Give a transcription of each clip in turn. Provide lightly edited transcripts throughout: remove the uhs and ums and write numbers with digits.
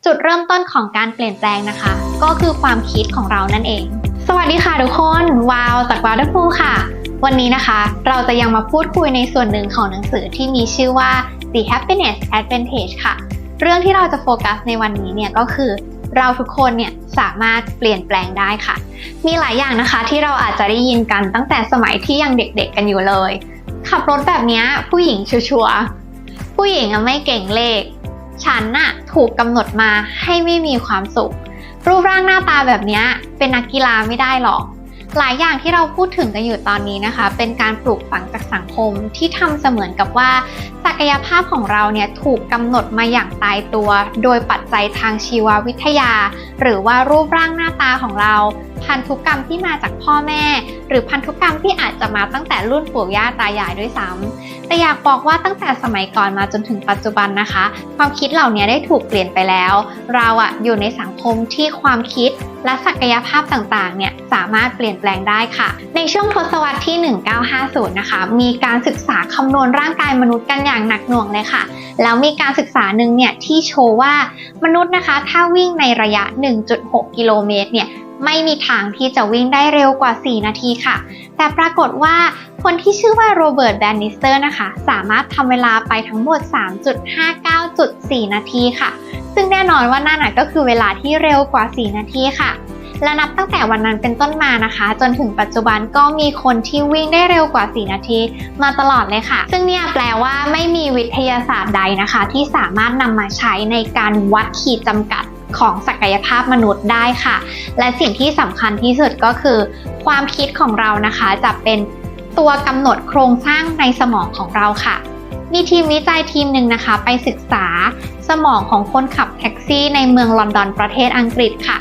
จุดเริ่มต้นของการเปลี่ยนแปลงนะคะก็คือความคิดของเรานั่นเองสวัสดีค่ะทุกคนวาวจาก Wonderful ค่ะวันนี้นะคะเราจะยังมาพูดคุยในส่วนหนึ่งของหนังสือที่มีชื่อว่า The Happiness Advantage ค่ะเรื่องที่เราจะโฟกัสในวันนี้เนี่ยก็คือเราทุกคนเนี่ยสามารถเปลี่ยนแปลงได้ค่ะมีหลายอย่างนะคะที่เราอาจจะได้ยินกันตั้งแต่สมัยที่ยังเด็กๆกันอยู่เลยขับรถแบบนี้ผู้หญิงชัวร์ๆผู้หญิงไม่เก่งเลขฉันน่ะถูกกำหนดมาให้ไม่มีความสุขรูปร่างหน้าตาแบบนี้เป็นนักกีฬาไม่ได้หรอกหลายอย่างที่เราพูดถึงกันอยู่ตอนนี้นะคะเป็นการปลูกฝังจากสังคมที่ทำเสมือนกับว่าศักยภาพของเราเนี่ยถูกกำหนดมาอย่างตายตัวโดยปัจจัยทางชีววิทยาหรือว่ารูปร่างหน้าตาของเราพันธุกรรมที่มาจากพ่อแม่หรือพันธุกรรมที่อาจจะมาตั้งแต่รุ่นปู่ย่าตายายด้วยซ้ำแต่อยากบอกว่าตั้งแต่สมัยก่อนมาจนถึงปัจจุบันนะคะความคิดเหล่านี้ได้ถูกเปลี่ยนไปแล้วเราอยู่ในสังคมที่ความคิดและศักยภาพต่างๆเนี่ยสามารถเปลี่ยนแปลงได้ค่ะในช่วงทศวรรษที่1950นะคะมีการศึกษาคำนวณร่างกายมนุษย์กันอย่างหนักหน่วงเลยค่ะแล้วมีการศึกษาหนึ่งเนี่ยที่โชว์ว่ามนุษย์นะคะถ้าวิ่งในระยะ 1.6 กิโลเมตรเนี่ยไม่มีทางที่จะวิ่งได้เร็วกว่า4นาทีค่ะแต่ปรากฏว่าคนที่ชื่อว่าโรเบิร์ตแบนนิสเตอร์นะคะสามารถทำเวลาไปทั้งหมด 3.59.4 นาทีค่ะซึ่งแน่นอนว่านั่นก็คือเวลาที่เร็วกว่า4นาทีค่ะและนับตั้งแต่วันนั้นเป็นต้นมานะคะจนถึงปัจจุบันก็มีคนที่วิ่งได้เร็วกว่า4นาทีมาตลอดเลยค่ะซึ่งเนี่ยแปลว่าไม่มีวิทยาศาสตร์ใดนะคะที่สามารถนำมาใช้ในการวัดขีดจำกัดของศักยภาพมนุษย์ได้ค่ะและสิ่งที่สำคัญที่สุดก็คือความคิดของเรานะคะจะเป็นตัวกำหนดโครงสร้างในสมองของเราค่ะมีทีมวิจัยทีมหนึ่งนะคะไปศึกษาสมองของคนขับแท็กซี่ในเมืองลอนดอนประเทศอังกฤษค่ะ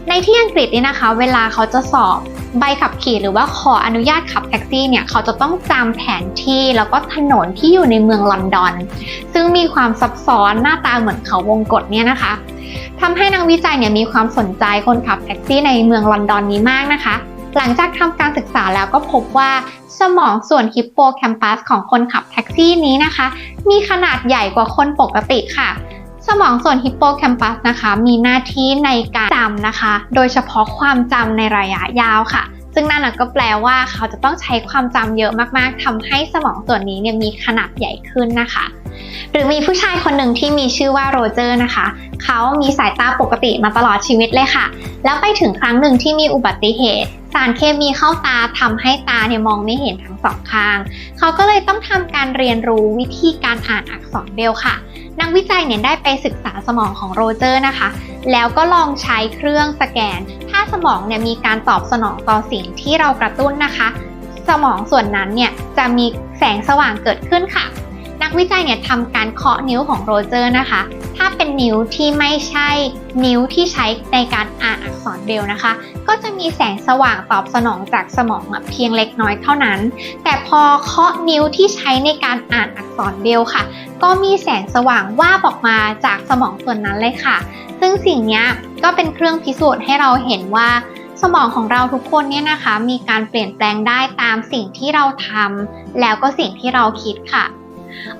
ในที่อังกฤษนี่นะคะเวลาเขาจะสอบใบขับขี่หรือว่าขออนุญาตขับแท็กซี่เนี่ยเขาจะต้องจำแผนที่แล้วก็ถนนที่อยู่ในเมืองลอนดอนซึ่งมีความซับซ้อนหน้าตาเหมือนเขาวงกตเนี่ยนะคะทำให้นักวิจัยเนี่ยมีความสนใจคนขับแท็กซี่ในเมืองลอนดอนนี้มากนะคะหลังจากทำการศึกษาแล้วก็พบว่าสมองส่วนฮิปโปแคมปัสของคนขับแท็กซี่นี้นะคะมีขนาดใหญ่กว่าคนปกติค่ะสมองส่วนฮิปโปแคมปัสนะคะมีหน้าที่ในการจำนะคะโดยเฉพาะความจำในระยะยาวค่ะซึ่งนั่นก็แปลว่าเขาจะต้องใช้ความจำเยอะมากๆทำให้สมองส่วนนี้เนี่ยมีขนาดใหญ่ขึ้นนะคะหรือมีผู้ชายคนหนึ่งที่มีชื่อว่าโรเจอร์นะคะเขามีสายตาปกติมาตลอดชีวิตเลยค่ะแล้วไปถึงครั้งหนึ่งที่มีอุบัติเหตุสารเคมีเข้าตาทำให้ตาเนี่ยมองไม่เห็นทั้งสองข้างเขาก็เลยต้องทำการเรียนรู้วิธีการอ่านอักษรเบรลล์ค่ะนักวิจัยเนี่ยได้ไปศึกษาสมองของโรเจอร์นะคะแล้วก็ลองใช้เครื่องสแกนถ้าสมองเนี่ยมีการตอบสนองต่อสิ่งที่เรากระตุ้นนะคะสมองส่วนนั้นเนี่ยจะมีแสงสว่างเกิดขึ้นค่ะนักวิจัยเนี่ยทำการเคาะนิ้วของโรเจอร์นะคะถ้าเป็นนิ้วที่ไม่ใช่นิ้วที่ใช้ในการอ่านอักษรเบรลล์นะคะก็จะมีแสงสว่างตอบสนองจากสมองเพียงเล็กน้อยเท่านั้นแต่พอเคาะนิ้วที่ใช้ในการอ่านอักษรเบรลล์ค่ะก็มีแสงสว่างวาบออกมาจากสมองส่วนนั้นเลยค่ะซึ่งสิ่งนี้ก็เป็นเครื่องพิสูจน์ให้เราเห็นว่าสมองของเราทุกคนเนี่ยนะคะมีการเปลี่ยนแปลงได้ตามสิ่งที่เราทำแล้วก็สิ่งที่เราคิดค่ะ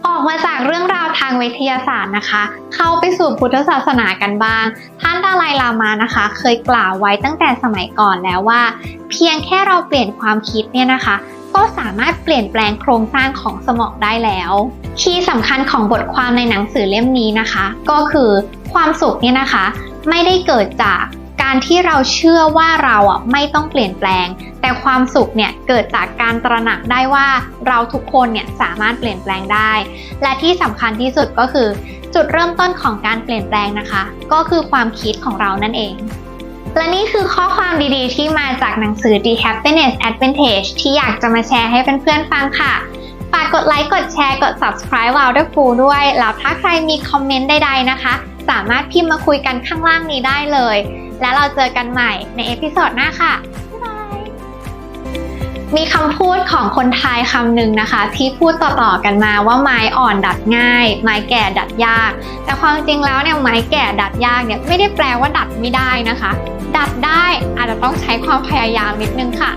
ออกมาจากเรื่องราวทางวิทยาศาสตร์นะคะเข้าไปสู่พุทธศาสนากันบ้างท่านดาไลลามานะคะเคยกล่าวไว้ตั้งแต่สมัยก่อนแล้วว่าเพียงแค่เราเปลี่ยนความคิดเนี่ยนะคะก็สามารถเปลี่ยนแปลงโครงสร้างของสมองได้แล้วคีย์สำคัญของบทความในหนังสือเล่มนี้นะคะก็คือความสุขเนี่ยนะคะไม่ได้เกิดจากการที่เราเชื่อว่าเราไม่ต้องเปลี่ยนแปลงแต่ความสุขเนี่ยเกิดจากการตระหนักได้ว่าเราทุกคนเนี่ยสามารถเปลี่ยนแปลงได้และที่สำคัญที่สุดก็คือจุดเริ่มต้นของการเปลี่ยนแปลงนะคะก็คือความคิดของเรานั่นเองและนี่คือข้อความดีๆที่มาจากหนังสือ The Happiness Advantage ที่อยากจะมาแชร์ให้เพื่อนๆฟังค่ะฝากกดไลค์กดแชร์กด Subscribe Wonderful ด้วยแล้วถ้าใครมีคอมเมนต์ใดๆนะคะสามารถพิมพ์มาคุยกันข้างล่างนี้ได้เลยแล้วเราเจอกันใหม่ในเอพิโซดหน้าค่ะบ๊ายบายมีคำพูดของคนไทยคำหนึ่งนะคะที่พูดต่อๆกันมาว่าไม้อ่อนดัดง่ายไม้แก่ดัดยากแต่ความจริงแล้วเนี่ยไม้แก่ดัดยากเนี่ยไม่ได้แปลว่าดัดไม่ได้นะคะดัดได้อาจจะต้องใช้ความพยายามนิดนึงค่ะ